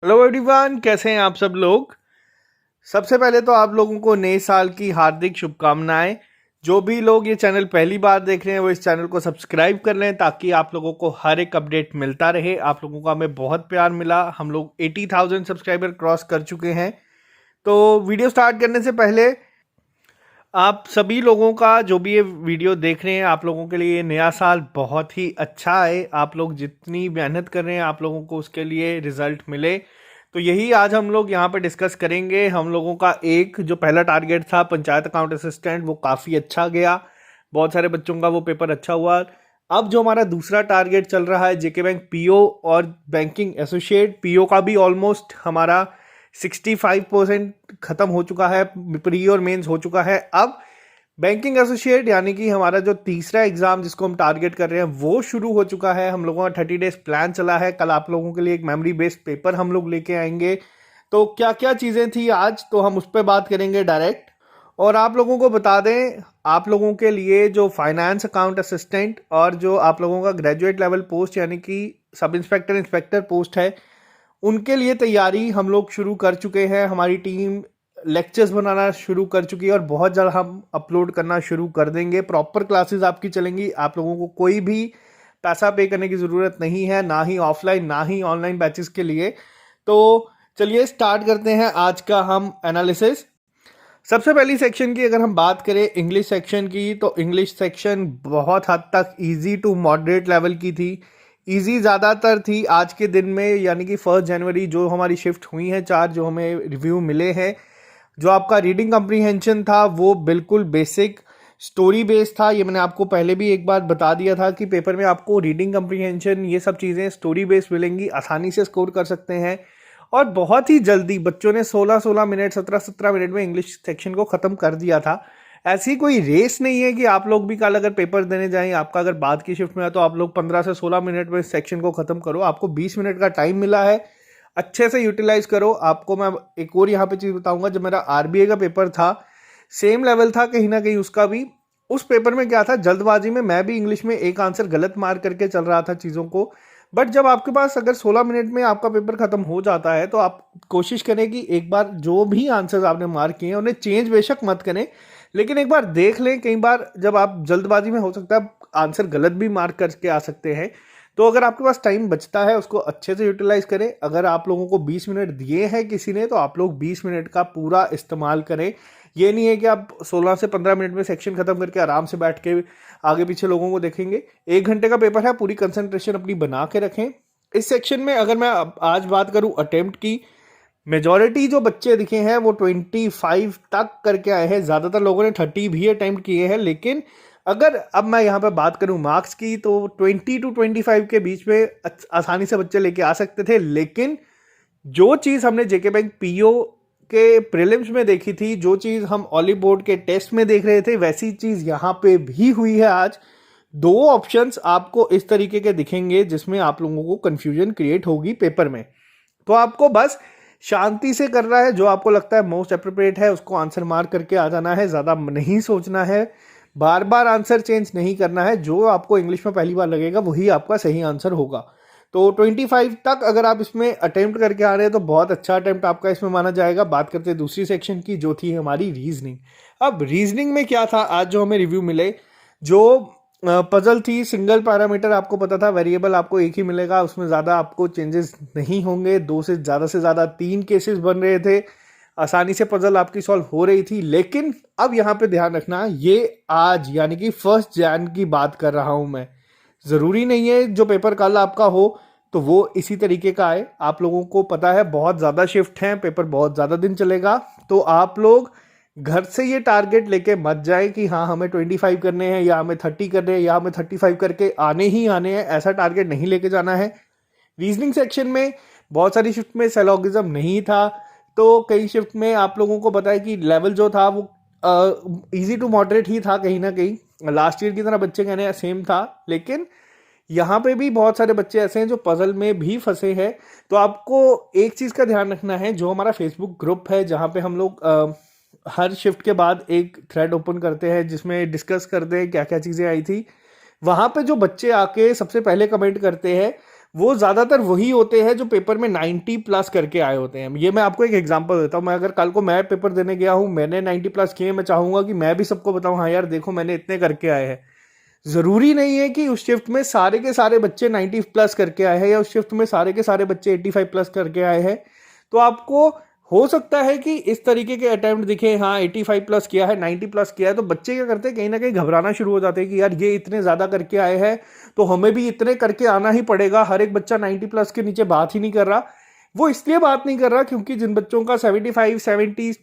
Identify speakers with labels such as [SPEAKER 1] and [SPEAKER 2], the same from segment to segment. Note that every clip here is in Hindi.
[SPEAKER 1] हेलो एवरीवन, कैसे हैं आप सब लोग। सबसे पहले तो आप लोगों को नए साल की हार्दिक शुभकामनाएं। जो भी लोग ये चैनल पहली बार देख रहे हैं वो इस चैनल को सब्सक्राइब कर लें ताकि आप लोगों को हर एक अपडेट मिलता रहे। आप लोगों का हमें बहुत प्यार मिला, हम लोग 80,000 सब्सक्राइबर क्रॉस कर चुके हैं। तो वीडियो स्टार्ट करने से पहले आप सभी लोगों का जो भी ये वीडियो देख रहे हैं, आप लोगों के लिए ये नया साल बहुत ही अच्छा है। आप लोग जितनी मेहनत कर रहे हैं आप लोगों को उसके लिए रिजल्ट मिले। तो यही आज हम लोग यहाँ पे डिस्कस करेंगे। हम लोगों का एक जो पहला टारगेट था पंचायत अकाउंट असिस्टेंट, वो काफ़ी अच्छा गया। बहुत सारे बच्चों का वो पेपर अच्छा हुआ। अब जो हमारा दूसरा टारगेट चल रहा है जेके बैंक पीओ और बैंकिंग एसोसिएट, पीओ का भी ऑलमोस्ट हमारा 65% खत्म हो चुका है, प्री और मेंस हो चुका है। अब बैंकिंग एसोसिएट यानी कि हमारा जो तीसरा एग्जाम जिसको हम टारगेट कर रहे हैं वो शुरू हो चुका है। हम लोगों का 30 डेज प्लान चला है। कल आप लोगों के लिए एक मेमोरी बेस्ड पेपर हम लोग लेके आएंगे। तो क्या क्या चीज़ें थी आज, तो हम उस पर बात करेंगे डायरेक्ट। और आप लोगों को बता दें, आप लोगों के लिए जो फाइनेंस अकाउंट असिस्टेंट और जो आप लोगों का ग्रेजुएट लेवल पोस्ट यानी कि सब इंस्पेक्टर इंस्पेक्टर पोस्ट है, उनके लिए तैयारी हम लोग शुरू कर चुके हैं। हमारी टीम लेक्चर्स बनाना शुरू कर चुकी है और बहुत जल्द हम अपलोड करना शुरू कर देंगे। प्रॉपर क्लासेस आपकी चलेंगी। आप लोगों को कोई भी पैसा पे करने की ज़रूरत नहीं है, ना ही ऑफलाइन ना ही ऑनलाइन बैचेस के लिए। तो चलिए स्टार्ट करते हैं आज का हम एनालिसिस। सबसे पहली सेक्शन की अगर हम बात करें इंग्लिश सेक्शन की, तो इंग्लिश सेक्शन बहुत हद तक इजी टू मॉडरेट लेवल की थी। इजी ज़्यादातर थी आज के दिन में, यानी कि 1 जनवरी जो हमारी शिफ्ट हुई है, 4 जो हमें रिव्यू मिले हैं। जो आपका रीडिंग कम्प्रीहेंशन था वो बिल्कुल बेसिक स्टोरी बेस्ड था। ये मैंने आपको पहले भी एक बार बता दिया था कि पेपर में आपको रीडिंग कम्प्रीहेंशन ये सब चीज़ें स्टोरी बेस्ड मिलेंगी, आसानी से स्कोर कर सकते हैं। और बहुत ही जल्दी बच्चों ने 16-16 मिनट 17-17 मिनट में इंग्लिश सेक्शन को ख़त्म कर दिया था। ऐसी कोई रेस नहीं है कि आप लोग भी कल अगर पेपर देने जाएं, आपका अगर बाद की शिफ्ट में है तो आप लोग 15 से 16 मिनट में सेक्शन को ख़त्म करो। आपको 20 मिनट का टाइम मिला है, अच्छे से यूटिलाइज करो। आपको मैं एक और यहाँ पे चीज़ बताऊंगा, जब मेरा आरबीआई का पेपर था सेम लेवल था कहीं ना कहीं उसका भी। उस पेपर में क्या था, जल्दबाजी में मैं भी इंग्लिश में एक आंसर गलत मार करके चल रहा था चीज़ों को। बट जब आपके पास अगर 16 मिनट में आपका पेपर खत्म हो जाता है तो आप कोशिश करें कि एक बार जो भी आंसर्स आपने मार्क किए हैं उन्हें चेंज बेशक मत करें, लेकिन एक बार देख लें। कई बार जब आप जल्दबाजी में हो सकता है आंसर गलत भी मार्क करके आ सकते हैं। तो अगर आपके पास टाइम बचता है उसको अच्छे से यूटिलाइज करें। अगर आप लोगों को 20 मिनट दिए हैं किसी ने तो आप लोग 20 मिनट का पूरा इस्तेमाल करें। ये नहीं है कि आप 16 से 15 मिनट में सेक्शन खत्म करके आराम से बैठ के आगे पीछे लोगों को देखेंगे। 1 घंटे का पेपर है, पूरी कंसंट्रेशन अपनी बना के रखें। इस सेक्शन में अगर मैं आज बात करूं अटेम्प्ट की, मेजॉरिटी जो बच्चे दिखे हैं वो 25 तक करके आए हैं। ज़्यादातर लोगों ने 30 भी अटेम्प्ट किए हैं। लेकिन अगर अब मैं यहाँ पे बात करूँ मार्क्स की, तो 20 to 25 के बीच में आसानी से बच्चे लेके आ सकते थे। लेकिन जो चीज़ हमने जेके बैंक पीओ के प्रीलिम्स में देखी थी, जो चीज़ हम ऑलिव बोर्ड के टेस्ट में देख रहे थे, वैसी चीज़ यहाँ पे भी हुई है आज। 2 ऑप्शंस आपको इस तरीके के दिखेंगे जिसमें आप लोगों को कंफ्यूजन क्रिएट होगी पेपर में। तो आपको बस शांति से करना है, जो आपको लगता है मोस्ट अप्रोप्रिएट है उसको आंसर मार्क करके आ जाना है। ज़्यादा नहीं सोचना है, बार बार आंसर चेंज नहीं करना है। जो आपको इंग्लिश में पहली बार लगेगा वही आपका सही आंसर होगा। तो 25 तक अगर आप इसमें अटेम्प्ट करके आ रहे हैं तो बहुत अच्छा अटेम्प्ट आपका इसमें माना जाएगा। बात करते हैं दूसरी सेक्शन की, जो थी हमारी रीजनिंग। अब रीजनिंग में क्या था आज जो हमें रिव्यू मिले, जो पजल थी सिंगल पैरामीटर, आपको पता था वेरिएबल आपको एक ही मिलेगा, उसमें ज़्यादा आपको चेंजेस नहीं होंगे। 2 से ज़्यादा 3 केसेस बन रहे थे, आसानी से पजल आपकी सॉल्व हो रही थी। लेकिन अब यहाँ पे ध्यान रखना, ये आज यानी कि 1 जन की बात कर रहा हूँ मैं। ज़रूरी नहीं है जो पेपर कल आपका हो तो वो इसी तरीके का आए। आप लोगों को पता है बहुत ज़्यादा शिफ्ट हैं, पेपर बहुत ज़्यादा दिन चलेगा। तो आप लोग घर से ये टारगेट लेके मत जाए कि हाँ हमें 25 करने हैं या हमें 30 करने हैं या हमें 35 करके आने ही आने हैं। ऐसा टारगेट नहीं लेके जाना है। रीजनिंग सेक्शन में बहुत सारी शिफ्ट में सेलोगिज्म नहीं था, तो कई शिफ्ट में आप लोगों को पता है कि लेवल जो था वो इजी टू मॉडरेट ही था। कहीं ना कहीं लास्ट ईयर की तरह बच्चे कहने सेम था, लेकिन यहाँ पे भी बहुत सारे बच्चे ऐसे हैं जो पजल में भी फंसे हैं। तो आपको एक चीज़ का ध्यान रखना है, जो हमारा फेसबुक ग्रुप है जहाँ पे हम लोग हर शिफ्ट के बाद एक थ्रेड ओपन करते हैं जिसमें डिस्कस करते हैं क्या क्या चीज़ें आई थी। वहाँ पे जो बच्चे आके सबसे पहले कमेंट करते हैं वो ज़्यादातर वही होते हैं जो पेपर में 90 प्लस करके आए होते हैं। ये मैं आपको एक एग्जांपल देता हूँ। मैं अगर कल को मैं पेपर देने गया हूँ, मैंने 90 प्लस किए, मैं चाहूँगा कि मैं भी सबको बताऊँ, हाँ यार देखो मैंने इतने करके आए हैं। ज़रूरी नहीं है कि उस शिफ्ट में सारे के सारे बच्चे 90 प्लस करके आए हैं या उस शिफ्ट में सारे के सारे बच्चे 85 प्लस करके आए हैं। तो आपको हो सकता है कि इस तरीके के अटेम्प्ट दिखे, हाँ 85 प्लस किया है, 90 प्लस किया है, तो बच्चे क्या करते हैं, कहीं ना कहीं घबराना शुरू हो जाते हैं कि यार ये इतने ज़्यादा करके आए हैं तो हमें भी इतने करके आना ही पड़ेगा। हर एक बच्चा 90 प्लस के नीचे बात ही नहीं कर रहा। वो इसलिए बात नहीं कर रहा क्योंकि जिन बच्चों का 75 70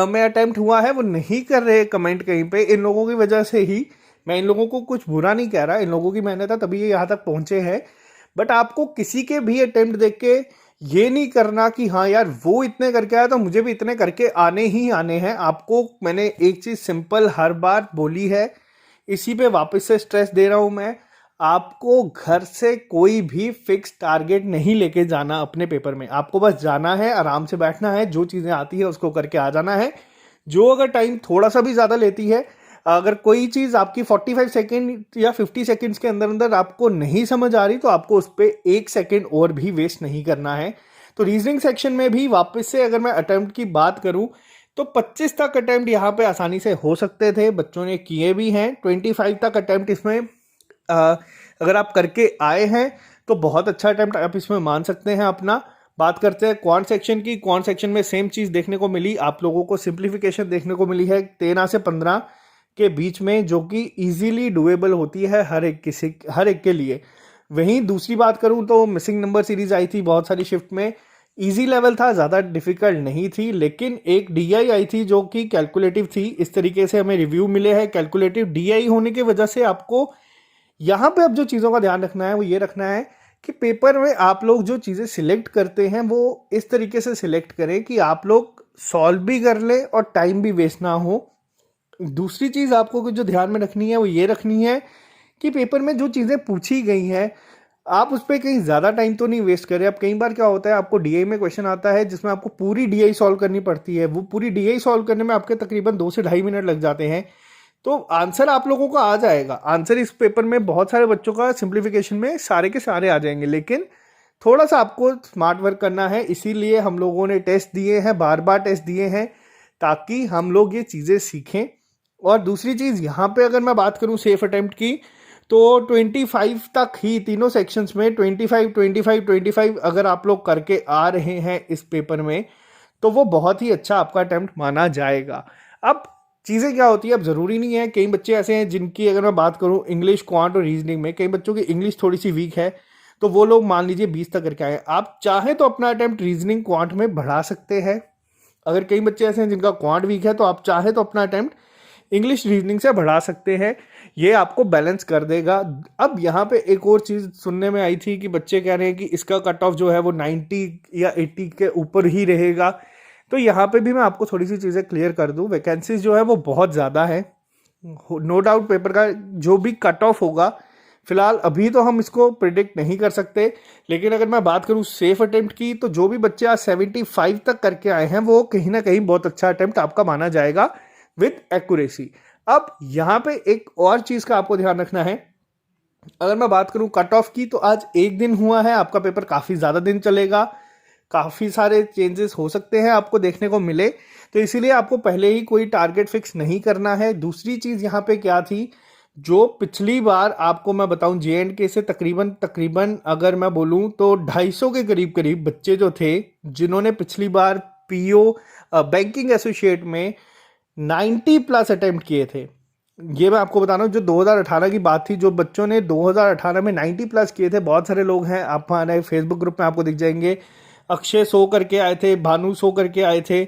[SPEAKER 1] में अटेम्प्ट हुआ है वो नहीं कर रहे कमेंट कहीं पे। इन लोगों की वजह से ही, मैं इन लोगों को कुछ बुरा नहीं कह रहा, इन लोगों की मेहनत है तभी ये यहाँ तक पहुंचे हैं। बट आपको किसी के भी अटेम्प्ट देख के ये नहीं करना कि हाँ यार वो इतने करके आया तो मुझे भी इतने करके आने ही आने हैं। आपको मैंने एक चीज़ सिंपल हर बार बोली है, इसी पे वापस से स्ट्रेस दे रहा हूँ मैं, आपको घर से कोई भी फिक्स टारगेट नहीं लेके जाना अपने पेपर में। आपको बस जाना है, आराम से बैठना है, जो चीज़ें आती है उसको करके आ जाना है। जो अगर टाइम थोड़ा सा भी ज़्यादा लेती है, अगर कोई चीज़ आपकी 45 सेकेंड या 50 सेकेंड्स के अंदर अंदर आपको नहीं समझ आ रही तो आपको उस पर 1 सेकेंड और भी वेस्ट नहीं करना है। तो रीजनिंग सेक्शन में भी वापस से अगर मैं अटेम्प्ट की बात करूं तो 25 तक अटेम्प्ट यहाँ पे आसानी से हो सकते थे, बच्चों ने किए भी हैं। 25 तक अटेम्प्ट इसमें अगर आप करके आए हैं तो बहुत अच्छा अटेम्प्ट आप इसमें मान सकते हैं अपना। बात करते हैं क्वांट सेक्शन की। क्वांट सेक्शन में सेम चीज़ देखने को मिली, आप लोगों को सिंप्लीफिकेशन देखने को मिली है 13 से 15 के बीच में, जो कि इजीली डुएबल होती है हर एक के लिए। वहीं दूसरी बात करूं तो मिसिंग नंबर सीरीज आई थी बहुत सारी शिफ्ट में, इजी लेवल था, ज़्यादा डिफिकल्ट नहीं थी। लेकिन एक डीआई आई थी जो कि कैलकुलेटिव थी, इस तरीके से हमें रिव्यू मिले हैं। कैलकुलेटिव डीआई होने की वजह से आपको यहाँ पे अब जो चीज़ों का ध्यान रखना है वो ये रखना है कि पेपर में आप लोग जो चीज़ें सिलेक्ट करते हैं वो इस तरीके से सिलेक्ट करें कि आप लोग सॉल्व भी कर लें और टाइम भी वेस्ट ना हो। दूसरी चीज़ आपको जो ध्यान में रखनी है वो ये रखनी है कि पेपर में जो चीज़ें पूछी गई हैं आप उस पर कहीं ज़्यादा टाइम तो नहीं वेस्ट करें। अब कई बार क्या होता है, आपको डीआई में क्वेश्चन आता है जिसमें आपको पूरी डीआई सॉल्व करनी पड़ती है, वो पूरी डीआई सॉल्व करने में आपके तकरीबन 2 से 2.5 मिनट लग जाते हैं। तो आंसर आप लोगों को आ जाएगा, आंसर इस पेपर में बहुत सारे बच्चों का सिंप्लीफिकेशन में सारे के सारे आ जाएंगे, लेकिन थोड़ा सा आपको स्मार्ट वर्क करना है। इसीलिए हम लोगों ने टेस्ट दिए हैं, बार बार टेस्ट दिए हैं, ताकि हम लोग ये चीज़ें सीखें। और दूसरी चीज़ यहाँ पे अगर मैं बात करूँ सेफ अटेम्प्ट की, तो 25 तक ही तीनों सेक्शंस में 25 25 25 अगर आप लोग करके आ रहे हैं इस पेपर में तो वो बहुत ही अच्छा आपका अटेम्प्ट माना जाएगा। अब चीज़ें क्या होती है, अब ज़रूरी नहीं है, कई बच्चे ऐसे हैं जिनकी अगर मैं बात करूँ इंग्लिश, क्वांट और रीजनिंग में कई बच्चों की इंग्लिश थोड़ी सी वीक है, तो वो लोग मान लीजिए 20 तक करके आए। आप चाहें तो अपना अटेम्प्ट रीजनिंग क्वांट में बढ़ा सकते हैं। अगर कई बच्चे ऐसे हैं जिनका क्वांट वीक है तो आप चाहें तो अपना अटेम्प्ट इंग्लिश रीजनिंग से बढ़ा सकते हैं, ये आपको बैलेंस कर देगा। अब यहाँ पे एक और चीज़ सुनने में आई थी कि बच्चे कह रहे हैं कि इसका कट ऑफ जो है वो 90 या 80 के ऊपर ही रहेगा। तो यहाँ पे भी मैं आपको थोड़ी सी चीज़ें क्लियर कर दूँ, वैकेंसीज जो है वो बहुत ज़्यादा है। नो डाउट पेपर का जो भी कट ऑफ होगा, फिलहाल अभी तो हम इसको प्रिडिक्ट नहीं कर सकते, लेकिन अगर मैं बात करूं सेफ अटेम्प्ट की तो जो भी बच्चे आज 75 तक करके आए हैं वो कहीं ना कहीं बहुत अच्छा अटेम्प्ट आपका माना जाएगा विद एक्यूरेसी। अब यहाँ पे एक और चीज़ का आपको ध्यान रखना है, अगर मैं बात करूं कट ऑफ की तो आज एक दिन हुआ है, आपका पेपर काफ़ी ज़्यादा दिन चलेगा, काफ़ी सारे चेंजेस हो सकते हैं आपको देखने को मिले, तो इसीलिए आपको पहले ही कोई टारगेट फिक्स नहीं करना है। दूसरी चीज़ यहाँ पे क्या थी, जो पिछली बार आपको मैं बताऊं JNK से तकरीबन अगर मैं बोलूं तो 250 के करीब बच्चे जो थे जिन्होंने पिछली बार PO बैंकिंग एसोसिएट में 90 प्लस अटेम्प्ट किए थे। ये मैं आपको बता रहा हूँ, जो 2018 की बात थी, जो बच्चों ने 2018 में 90 प्लस किए थे, बहुत सारे लोग हैं, आप हमारे फेसबुक ग्रुप में आपको दिख जाएंगे। अक्षय 100 करके आए थे, भानु 100 करके आए थे।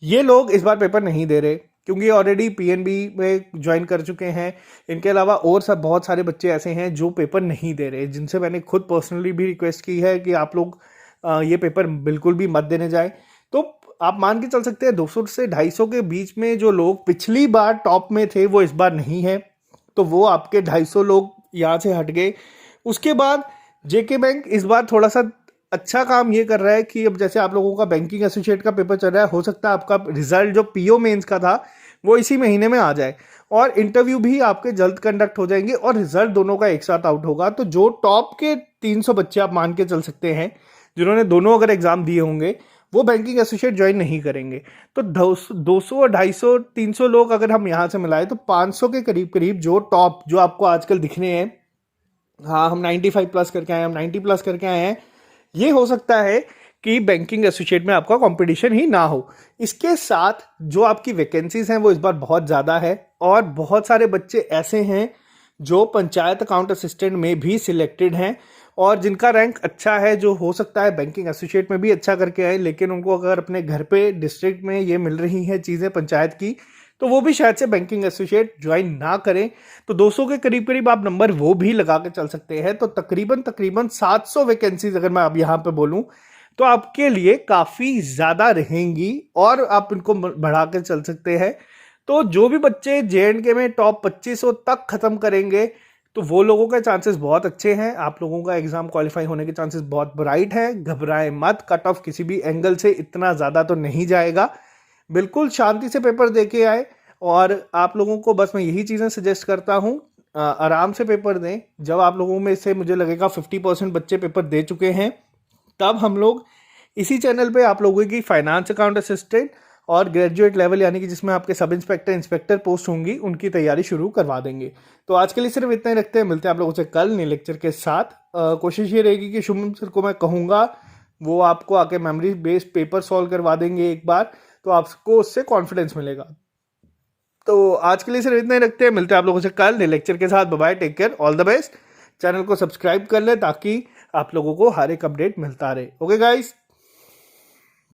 [SPEAKER 1] ये लोग इस बार पेपर नहीं दे रहे क्योंकि ऑलरेडी PNB में ज्वाइन कर चुके हैं। इनके अलावा और सब बहुत सारे बच्चे ऐसे हैं जो पेपर नहीं दे रहे, जिनसे मैंने खुद पर्सनली भी रिक्वेस्ट की है कि आप लोग ये पेपर बिल्कुल भी मत देने जाए। तो आप मान के चल सकते हैं 200 से 250 के बीच में जो लोग पिछली बार टॉप में थे वो इस बार नहीं है, तो वो आपके 250 लोग यहाँ से हट गए। उसके बाद JK बैंक इस बार थोड़ा सा अच्छा काम ये कर रहा है कि अब जैसे आप लोगों का बैंकिंग एसोसिएट का पेपर चल रहा है, हो सकता है आपका रिजल्ट जो PO मेंस का था वो इसी महीने में आ जाए, और इंटरव्यू भी आपके जल्द कंडक्ट हो जाएंगे और रिजल्ट दोनों का एक साथ आउट होगा। तो जो टॉप के 300 बच्चे आप मान के चल सकते हैं जिन्होंने दोनों अगर एग्जाम दिए होंगे, वो बैंकिंग एसोसिएट ज्वाइन नहीं करेंगे। तो 200 250 300 लोग अगर हम यहाँ से मिलाएं तो 500 के करीब करीब जो टॉप जो आपको आजकल दिख रहे हैं, हाँ हम 95 प्लस करके आए, हम 90 प्लस करके आए हैं, ये हो सकता है कि बैंकिंग एसोसिएट में आपका कंपटीशन ही ना हो। इसके साथ जो आपकी वैकेंसीज हैं वो इस बार बहुत ज़्यादा है, और बहुत सारे बच्चे ऐसे हैं जो पंचायत अकाउंट असिस्टेंट में भी सिलेक्टेड हैं और जिनका रैंक अच्छा है, जो हो सकता है बैंकिंग एसोसिएट में भी अच्छा करके आए, लेकिन उनको अगर अपने घर पे डिस्ट्रिक्ट में ये मिल रही हैं चीज़ें पंचायत की, तो वो भी शायद से बैंकिंग एसोसिएट ज्वाइन ना करें। तो 200 के करीब करीब आप नंबर वो भी लगा के चल सकते हैं। तो तकरीबन 700 वैकेंसीज अगर मैं अब यहाँ पे बोलूँ तो आपके लिए काफ़ी ज़्यादा रहेंगी और आप इनको बढ़ा के चल सकते हैं। तो जो भी बच्चे JNK में टॉप 2500 तक ख़त्म करेंगे तो वो लोगों के चांसेस बहुत अच्छे हैं, आप लोगों का एग्ज़ाम क्वालिफाई होने के चांसेस बहुत ब्राइट हैं। घबराएं मत, कट ऑफ किसी भी एंगल से इतना ज़्यादा तो नहीं जाएगा। बिल्कुल शांति से पेपर दे के आए, और आप लोगों को बस मैं यही चीज़ें सजेस्ट करता हूँ, आराम से पेपर दें। जब आप लोगों में से मुझे लगेगा 50% बच्चे पेपर दे चुके हैं, तब हम लोग इसी चैनल पे आप लोगों की फाइनेंस अकाउंट असिस्टेंट और ग्रेजुएट लेवल यानी कि जिसमें आपके सब इंस्पेक्टर इंस्पेक्टर पोस्ट होंगी उनकी तैयारी शुरू करवा देंगे। तो आज के लिए सिर्फ इतना ही रखते हैं, मिलते हैं आप लोगों से कल नए लेक्चर के साथ। कोशिश ये रहेगी कि शुभम सर को मैं कहूँगा वो आपको आके मेमोरी बेस्ड पेपर सॉल्व करवा देंगे एक बार, तो आपको उससे कॉन्फिडेंस मिलेगा। तो आज के लिए सिर्फ इतना ही रखते हैं, मिलते हैं आप लोगों से कल नए लेक्चर के साथ। Bye bye, take care, all the best. Channel को सब्सक्राइब कर लें ताकि आप लोगों को हर एक अपडेट मिलता रहे। Okay guys.